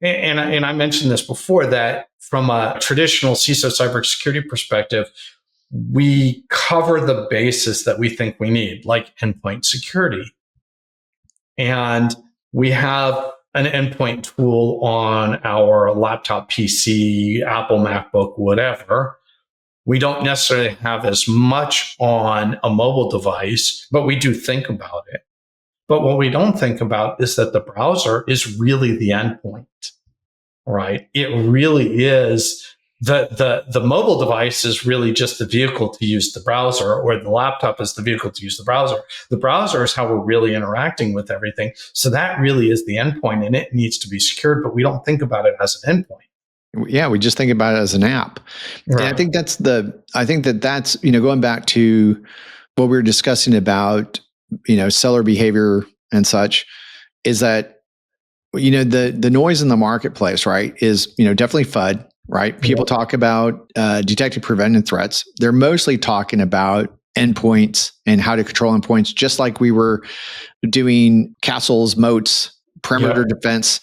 and I mentioned this before, that from a traditional CISO cybersecurity perspective, we cover the bases that we think we need, like endpoint security. And we have an endpoint tool on our laptop, PC, Apple, MacBook, whatever. We don't necessarily have as much on a mobile device, but we do think about it. But what we don't think about is that the browser is really the endpoint, right? It really is the mobile device is really just the vehicle to use the browser, or the laptop is the vehicle to use the browser. The browser is how we're really interacting with everything. So that really is the endpoint, and it needs to be secured, but we don't think about it as an endpoint. Yeah, we just think about it as an app. And I Right. think that's, going back to what we were discussing about, seller behavior and such, is that, the noise in the marketplace, right, is, definitely FUD, right? People Yeah. talk about detecting preventing threats. They're mostly talking about endpoints and how to control endpoints, just like we were doing castles, moats, perimeter defense,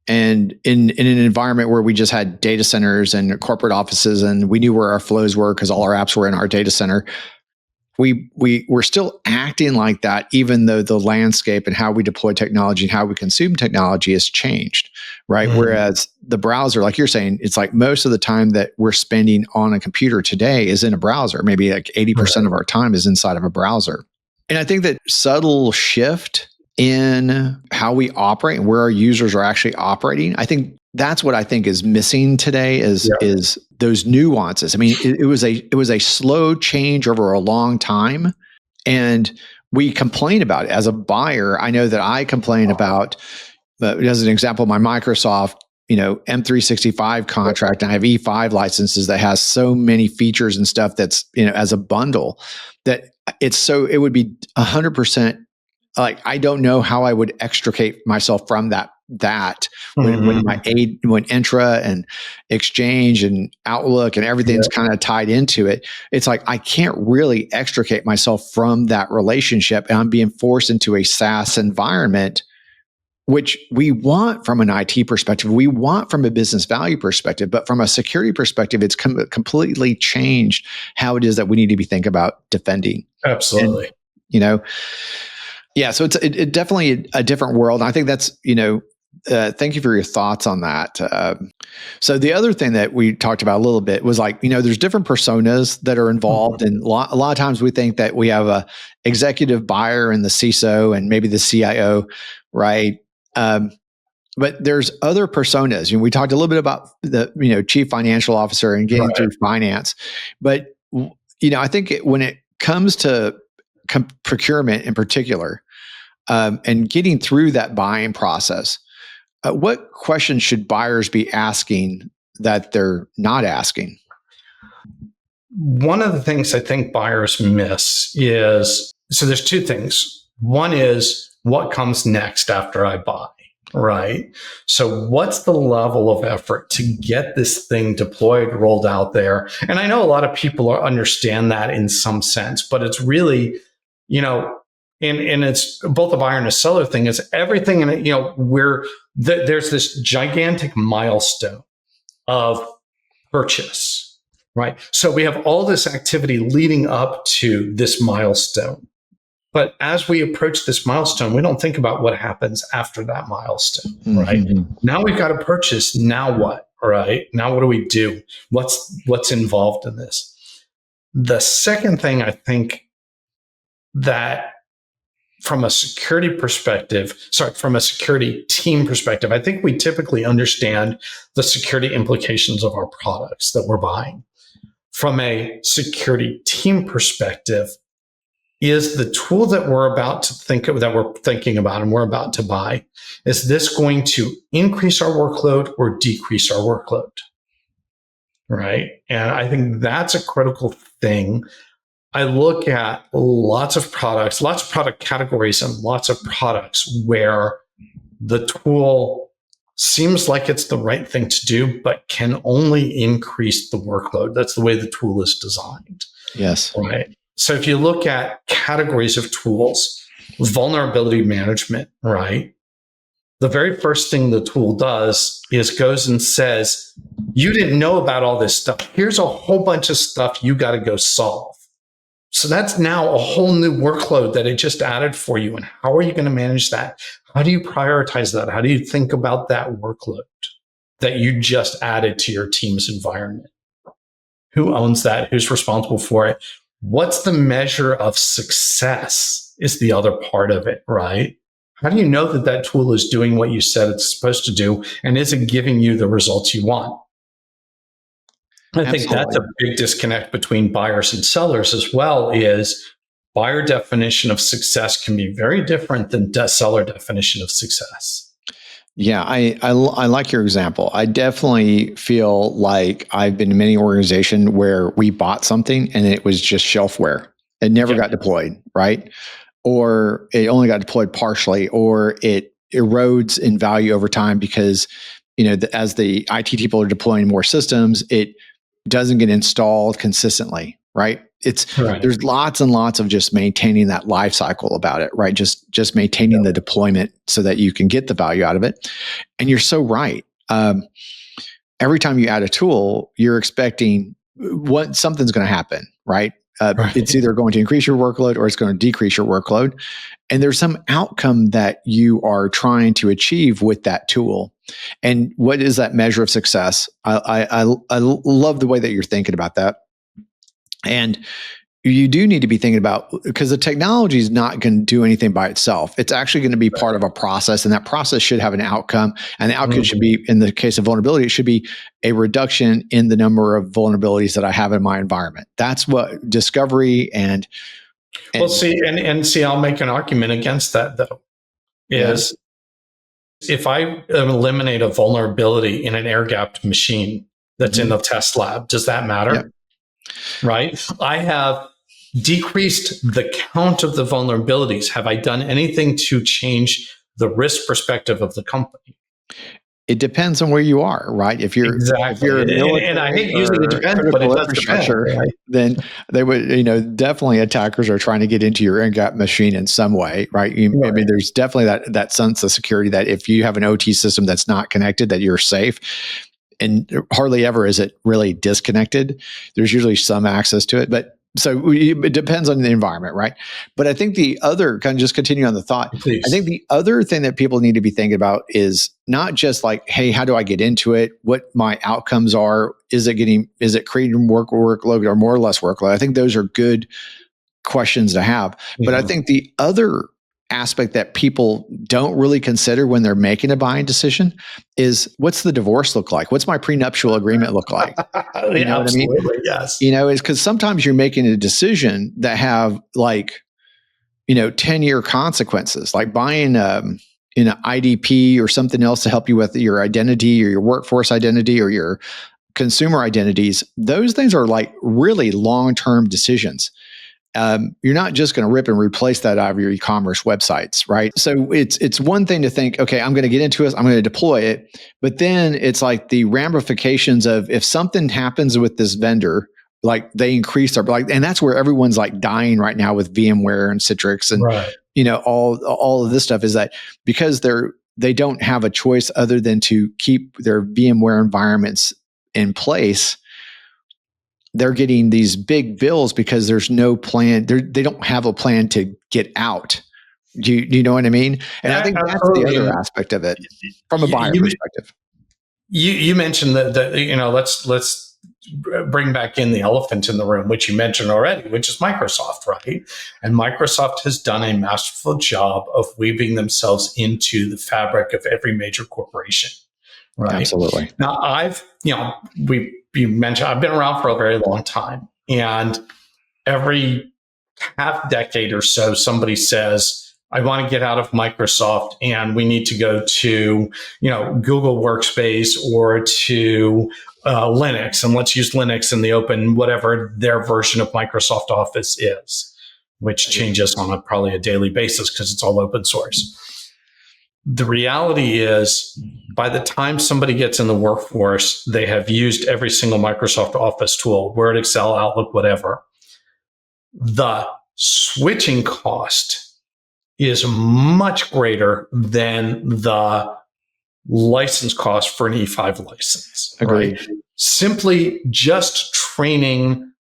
and in an environment where we just had data centers and corporate offices, and we knew where our flows were because all our apps were in our data center. We're still acting like that, even though the landscape and how we deploy technology and how we consume technology has changed, right? Mhm. Whereas the browser, like you're saying, it's like most of the time that we're spending on a computer today is in a browser. Maybe like 80% of our time is inside of a browser. And I think that subtle shift in how we operate and where our users are actually operating, I think that's what I think is missing today is those nuances. I mean, it was a slow change over a long time, and we complain about it. As a buyer, I know that I complain about, as an example, my Microsoft M365 contract. And I have E5 licenses that has so many features and stuff that's as a bundle that it would be 100%. Like, I don't know how I would extricate myself from that when Entra and Exchange and Outlook and everything's kind of tied into it. It's like I can't really extricate myself from that relationship, and I'm being forced into a SaaS environment, which we want from an IT perspective, we want from a business value perspective, but from a security perspective, it's completely changed how it is that we need to be thinking about defending. Absolutely. And, yeah, so it's definitely a different world. And I think that's, thank you for your thoughts on that. So the other thing that we talked about a little bit was like, there's different personas that are involved. And a lot of times we think that we have a executive buyer and the CISO and maybe the CIO, right? But there's other personas. We talked a little bit about the, chief financial officer and getting through finance. But, I think when it comes to procurement in particular, and getting through that buying process, what questions should buyers be asking that they're not asking? One of the things I think buyers miss is, so there's two things. One is what comes next after I buy, right? So what's the level of effort to get this thing deployed, rolled out there? And I know a lot of people understand that in some sense, but it's really, and it's both a buyer and a seller thing. Is everything in it, there's this gigantic milestone of purchase, right? So we have all this activity leading up to this milestone. But as we approach this milestone, we don't think about what happens after that milestone, right? Mm-hmm. Now we've got a purchase. Now what? Right? Now what do we do? What's involved in this? The second thing I think that from a security team perspective, I think we typically understand the security implications of our products that we're buying. From a security team perspective, is the tool that we're thinking about and we're about to buy, is this going to increase our workload or decrease our workload? Right. And I think that's a critical thing. I look at lots of product categories, and lots of products where the tool seems like it's the right thing to do, but can only increase the workload. That's the way the tool is designed. Yes. Right. So if you look at categories of tools, vulnerability management, right? The very first thing the tool does is goes and says, you didn't know about all this stuff. Here's a whole bunch of stuff you got to go solve. So that's now a whole new workload that it just added for you. And how are you going to manage that? How do you prioritize that? How do you think about that workload that you just added to your team's environment? Who owns that? Who's responsible for it? What's the measure of success is the other part of it, right? How do you know that that tool is doing what you said it's supposed to do? And is it giving you the results you want? I think that's a big disconnect between buyers and sellers as well. Is buyer definition of success can be very different than seller definition of success. Yeah, I like your example. I definitely feel like I've been in many organizations where we bought something and it was just shelfware. It never Yeah. got deployed, right? Or it only got deployed partially, or it erodes in value over time because, as the IT people are deploying more systems, it doesn't get installed consistently, right? Right. There's lots and lots of just maintaining that life cycle about it, right? Just maintaining the deployment so that you can get the value out of it. And you're so right. Every time you add a tool, you're expecting something's going to happen, right? It's Right. either going to increase your workload or it's going to decrease your workload. And there's some outcome that you are trying to achieve with that tool. And what is that measure of success? I love the way that you're thinking about that. And you do need to be thinking about, because the technology is not going to do anything by itself. It's actually going to be part of a process, and that process should have an outcome. And the outcome should be, in the case of vulnerability, it should be a reduction in the number of vulnerabilities that I have in my environment. That's what discovery and Well, see, and see, I'll make an argument against that though. Is if I eliminate a vulnerability in an air-gapped machine that's in the test lab, does that matter? Yeah. Right? I have decreased the count of the vulnerabilities. Have I done anything to change the risk perspective of the company? It depends on where you are, right? If you're Exactly. And I military hate using it or depends, but it critical does depend. infrastructure, Right? then they would, definitely attackers are trying to get into your air-gap machine in some way, right? I mean, there's definitely that sense of security that if you have an OT system that's not connected, that you're safe. And hardly ever is it really disconnected. There's usually some access to it, but so it depends on the environment, right? But I think the other, kind of just continue on the thought, I think Please. the other thing that people need to be thinking about is not just like, hey, how do I get into it? What my outcomes are? Is it creating workload or more or less workload? I think those are good questions to have. But I think the other aspect that people don't really consider when they're making a buying decision is, what's the divorce look like? What's my prenuptial agreement look like? You know what I mean? Absolutely. Yes. It's because sometimes you're making a decision that have 10-year consequences, like buying an IDP or something else to help you with your identity or your workforce identity or your consumer identities. Those things are like really long-term decisions. You're not just going to rip and replace that out of your e-commerce websites, right? So it's one thing to think, okay, I'm going to get into it, I'm going to deploy it, but then it's like the ramifications of, if something happens with this vendor, like they increase their, like, and that's where everyone's like dying right now with VMware and Citrix and Right. all of this stuff, is that because they don't have a choice other than to keep their VMware environments in place. They're getting these big bills because there's no plan. They don't have a plan to get out. Do you know what I mean? And I think that's the other aspect of it from a buyer perspective. You mentioned that let's bring back in the elephant in the room, which you mentioned already, which is Microsoft, right? And Microsoft has done a masterful job of weaving themselves into the fabric of every major corporation, right? Absolutely. Now, you mentioned I've been around for a very long time, and every half decade or so, somebody says, I want to get out of Microsoft and we need to go to, Google Workspace or to Linux, and let's use Linux in the open, whatever their version of Microsoft Office is, which changes on probably a daily basis because it's all open source. The reality is, by the time somebody gets in the workforce, they have used every single Microsoft Office tool, Word, Excel, Outlook, whatever. The switching cost is much greater than the license cost for an E5 license. Agreed. Right? Simply just training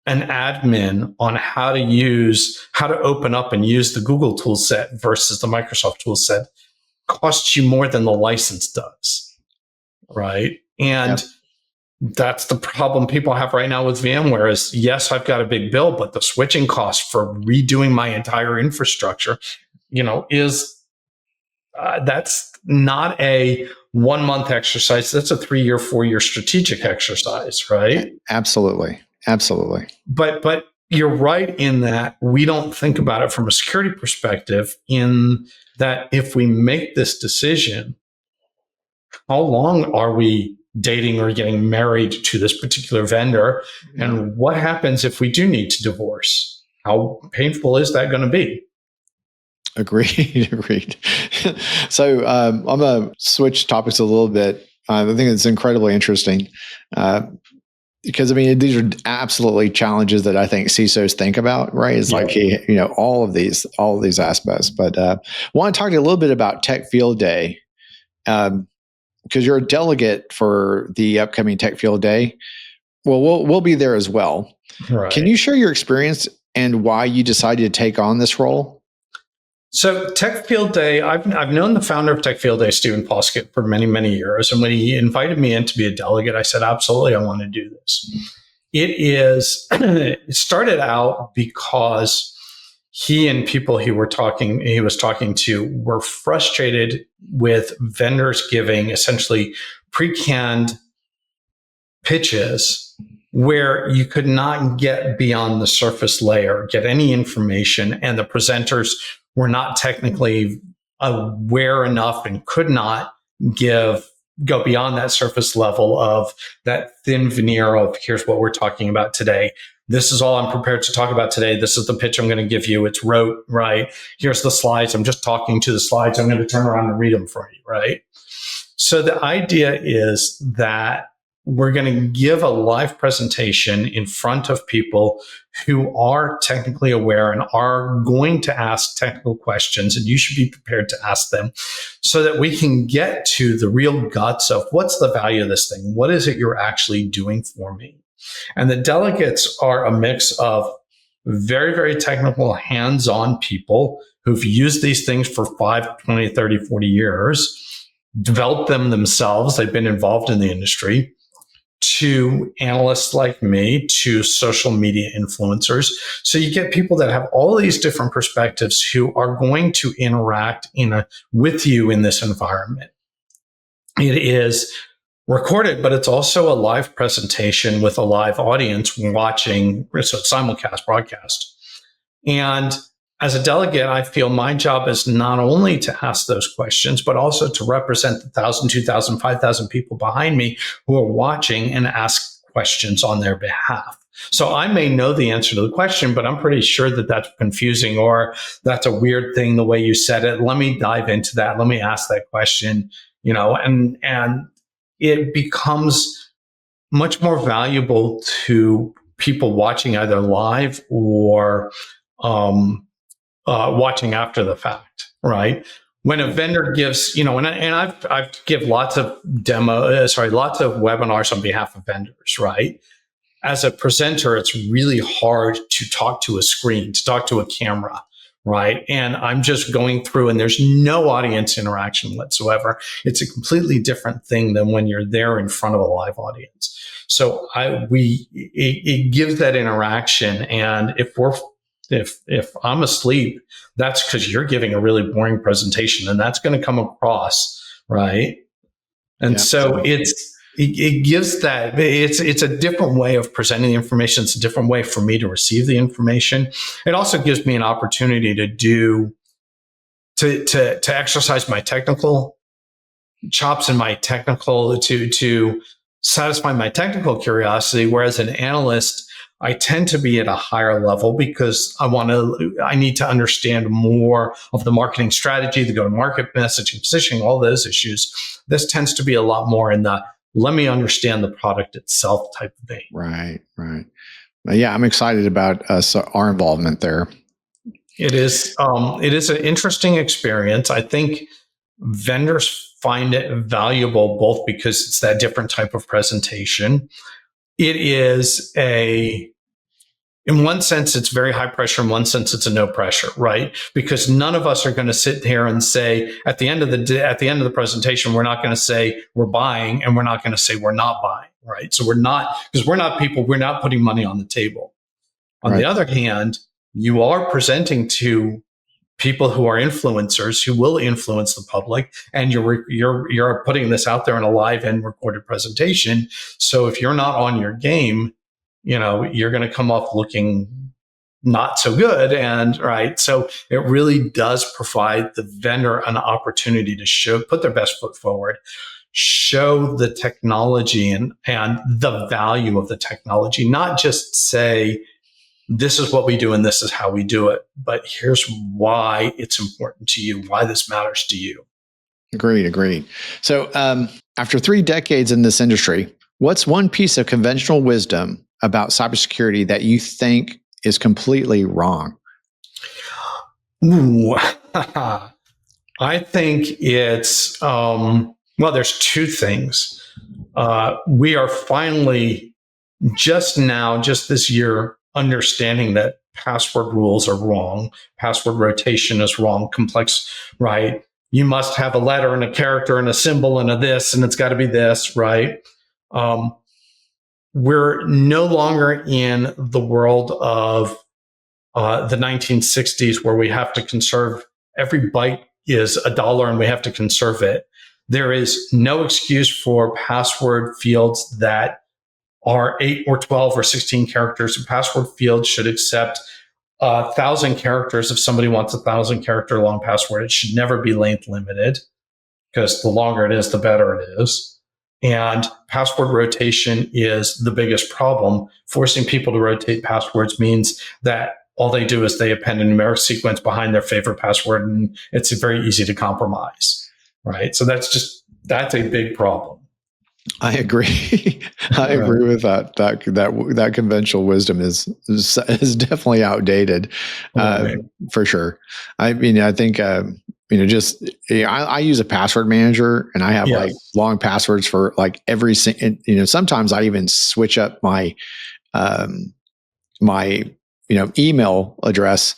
an admin on how to open up and use the Google tool set versus the Microsoft tool set costs you more than the license does. Right? And that's the problem people have right now with VMware is, yes, I've got a big bill, but the switching cost for redoing my entire infrastructure, is that's not a 1 month exercise. That's a 3 year, 4 year strategic exercise, right? Absolutely. But you're right in that we don't think about it from a security perspective, in that if we make this decision, how long are we dating or getting married to this particular vendor? And what happens if we do need to divorce? How painful is that going to be? Agreed. Agreed. So I'm going to switch topics a little bit. I think it's incredibly interesting because, I mean, these are absolutely challenges that I think CISOs think about, right? It's like, all of these aspects. But I want to talk to you a little bit about Tech Field Day because you're a delegate for the upcoming Tech Field Day. Well, we'll be there as well. Right. Can you share your experience and why you decided to take on this role? So Tech Field Day, I've known the founder of Tech Field Day, Stephen Poskett, for many, many years. And when he invited me in to be a delegate, I said, absolutely, I want to do this. It started out because he and people he was talking to were frustrated with vendors giving essentially pre-canned pitches where you could not get beyond the surface layer, get any information, and the presenters were not technically aware enough and could not go beyond that surface level of that thin veneer of here's what we're talking about today. This is all I'm prepared to talk about today. This is the pitch I'm going to give you. It's rote, right? Here's the slides. I'm just talking to the slides. I'm going to turn around and read them for you, right? So the idea is that we're going to give a live presentation in front of people who are technically aware and are going to ask technical questions, and you should be prepared to ask them so that we can get to the real guts of what's the value of this thing? What is it you're actually doing for me? And the delegates are a mix of very, very technical, hands-on people who've used these things for 5, 20, 30, 40 years, developed them themselves. They've been involved in the industry, to analysts like me, to social media influencers. So you get people that have all these different perspectives who are going to interact with you in this environment. It is recorded, but it's also a live presentation with a live audience watching, so it's simulcast broadcast. And as a delegate, I feel my job is not only to ask those questions, but also to represent the 1,000, 2,000, 5,000 people behind me who are watching and ask questions on their behalf. So I may know the answer to the question, but I'm pretty sure that that's confusing or that's a weird thing the way you said it. Let me dive into that. Let me ask that question, and it becomes much more valuable to people watching either live or watching after the fact, right? When a vendor gives, I've give lots of lots of webinars on behalf of vendors, right? As a presenter, it's really hard to talk to a screen, to talk to a camera, right? And I'm just going through and there's no audience interaction whatsoever. It's a completely different thing than when you're there in front of a live audience. So it gives that interaction. And if I'm asleep, that's because you're giving a really boring presentation and that's going to come across, right? And so it gives that, it's a different way of presenting the information. It's a different way for me to receive the information. It also gives me an opportunity to exercise my technical chops and my to satisfy my technical curiosity. Whereas an analyst, I tend to be at a higher level because I need to understand more of the marketing strategy, the go-to-market messaging, positioning, all those issues. This tends to be a lot more in the let me understand the product itself type of thing. Right. Yeah, I'm excited about our involvement there. It is an interesting experience. I think vendors find it valuable both because it's that different type of presentation. It is in one sense, it's very high pressure. In one sense, it's a no pressure, right? Because none of us are going to sit here and say at the end of the presentation, we're not going to say we're buying and we're not going to say we're not buying, right? So because we're not people, we're not putting money on the table. On the other hand, you are presenting to people who are influencers who will influence the public, and you're putting this out there in a live and recorded presentation. So if you're not on your game, you're going to come off looking not so good. And right. So it really does provide the vendor an opportunity to put their best foot forward, show the technology and the value of the technology, not just say, this is what we do and this is how we do it, but here's why it's important to you, why this matters to you. Agreed. So after 3 decades in this industry, what's one piece of conventional wisdom about cybersecurity that you think is completely wrong? Ooh. I think it's, there's 2 things. We are finally just this year, understanding that password rules are wrong. Password rotation is wrong, complex, right? You must have a letter and a character and a symbol and a this, and it's got to be this, right? We're no longer in the world of the 1960s where we have to conserve every byte is $1 and we have to conserve it. There is no excuse for password fields that are 8 or 12 or 16 characters. A password field should accept 1,000 characters if somebody wants 1,000 character long password. It should never be length limited, because the longer it is, the better it is. And password rotation is the biggest problem. Forcing people to rotate passwords means that all they do is they append a numeric sequence behind their favorite password, and it's very easy to compromise, right? So that's a big problem. I agree. I agree with that. That conventional wisdom is definitely outdated, for sure. I mean, I think I use a password manager, and I have like long passwords for like every single. Sometimes I even switch up my email address.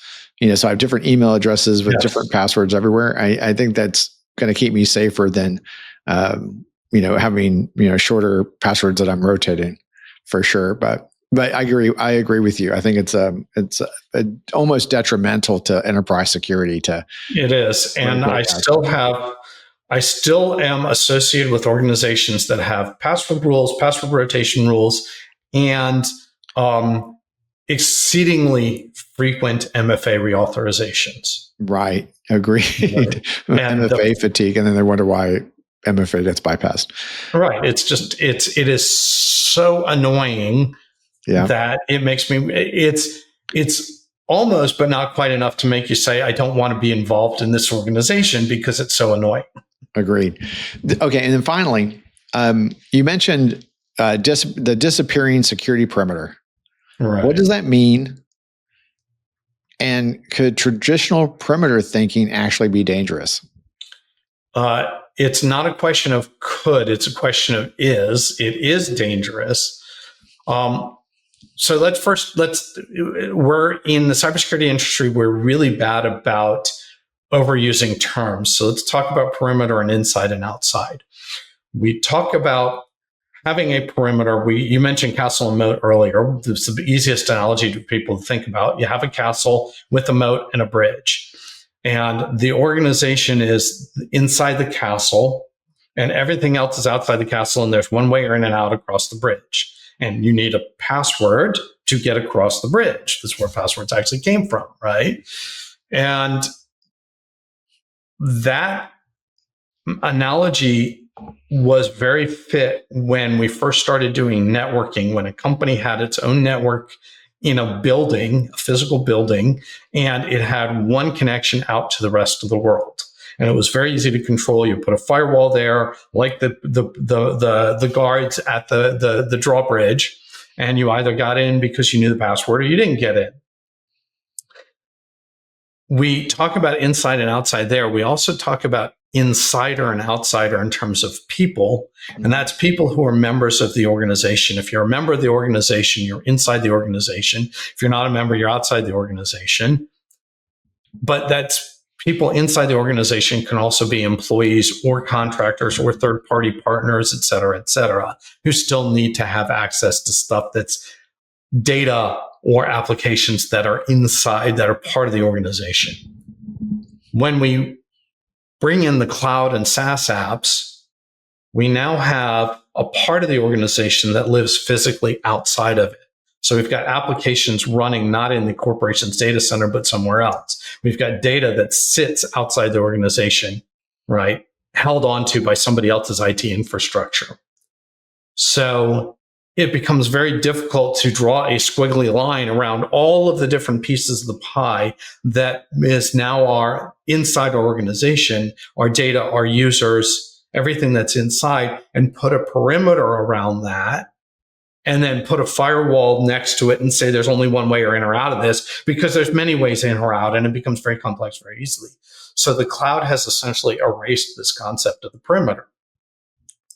So I have different email addresses with different passwords everywhere. I think that's going to keep me safer than having shorter passwords that I'm rotating, for sure. But I agree with you. I think it's almost detrimental to enterprise security. It is, and I still am associated with organizations that have password rules, password rotation rules, and exceedingly frequent MFA reauthorizations. Right. Agreed. Right. MFA fatigue, and then they wonder why MFA gets bypassed. Right. It is so annoying that it makes me, it's almost, but not quite enough to make you say, I don't want to be involved in this organization because it's so annoying. Agreed. Okay. And then finally, you mentioned the disappearing security perimeter. Right. What does that mean? And could traditional perimeter thinking actually be dangerous? It's not a question of could, it's a question of is. It is dangerous. So we're in the cybersecurity industry, we're really bad about overusing terms. So let's talk about perimeter and inside and outside. We talk about having a perimeter. You mentioned castle and moat earlier. It's the easiest analogy to people to think about. You have a castle with a moat and a bridge. And the organization is inside the castle, and everything else is outside the castle, and there's one way in and out across the bridge. And you need a password to get across the bridge. That's where passwords actually came from, right? And that analogy was very fit when we first started doing networking, when a company had its own network in a building, a physical building, and it had one connection out to the rest of the world. And it was very easy to control. You put a firewall there, like the guards at the drawbridge, and you either got in because you knew the password or you didn't get in. We talk about inside and outside there. We also talk about insider and outsider in terms of people, and that's people who are members of the organization. If you're a member of the organization, you're inside the organization. If you're not a member, you're outside the organization. But that's people inside the organization can also be employees or contractors or third-party partners, et cetera, who still need to have access to stuff that's data or applications that are inside, that are part of the organization. When we bring in the cloud and SaaS apps, we now have a part of the organization that lives physically outside of it. So we've got applications running not in the corporation's data center, but somewhere else. We've got data that sits outside the organization, right? held onto by somebody else's IT infrastructure. So it becomes very difficult to draw a squiggly line around all of the different pieces of the pie that is now our inside our organization, our data, our users, everything that's inside, and put a perimeter around that, and then put a firewall next to it and say there's only one way in or out of this, because there's many ways in or out, and it becomes very complex very easily. So the cloud has essentially erased this concept of the perimeter.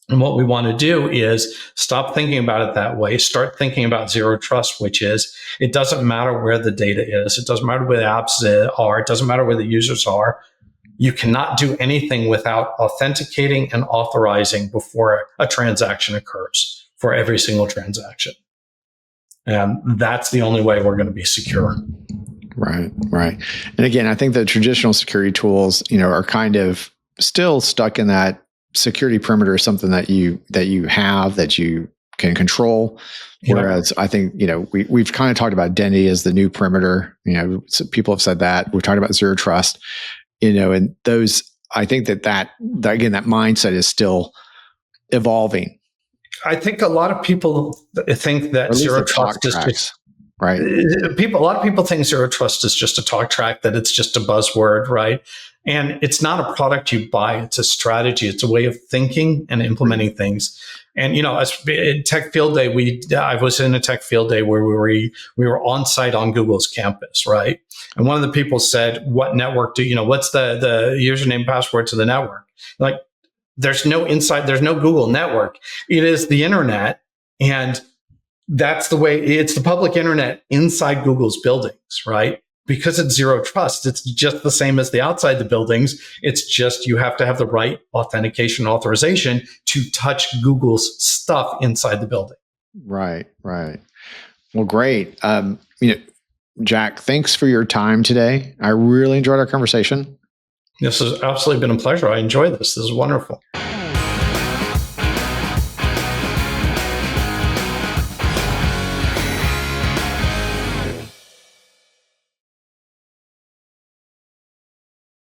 And what we want to do is stop thinking about it that way, start thinking about zero trust, which is it doesn't matter where the data is. It doesn't matter where the apps are. It doesn't matter where the users are. You cannot do anything without authenticating and authorizing before a transaction occurs for every single transaction. And that's the only way we're going to be secure. Right, right. And again, I think the traditional security tools, are kind of still stuck in that security perimeter is something that you have that you can control. Whereas I think, we've kind of talked about identity as the new perimeter. So people have said that. We've talked about zero trust, and those, I think that again, that mindset is still evolving. I think a lot of people think that zero trust is just right. A lot of people think zero trust is just a talk track, that it's just a buzzword, right? And it's not a product you buy. It's a strategy. It's a way of thinking and implementing things. And, Tech Field Day, I was in a Tech Field Day where we were on site on Google's campus, right? And one of the people said, what network what's the username password to the network? Like, there's no Google network. It is the internet. And that's the way, it's the public internet inside Google's buildings, right? Because it's zero trust, it's just the same as the outside the buildings. It's just you have to have the right authentication authorization to touch Google's stuff inside the building. Right, right. Well, great. Jack, thanks for your time today. I really enjoyed our conversation. This has absolutely been a pleasure. I enjoy this. This is wonderful.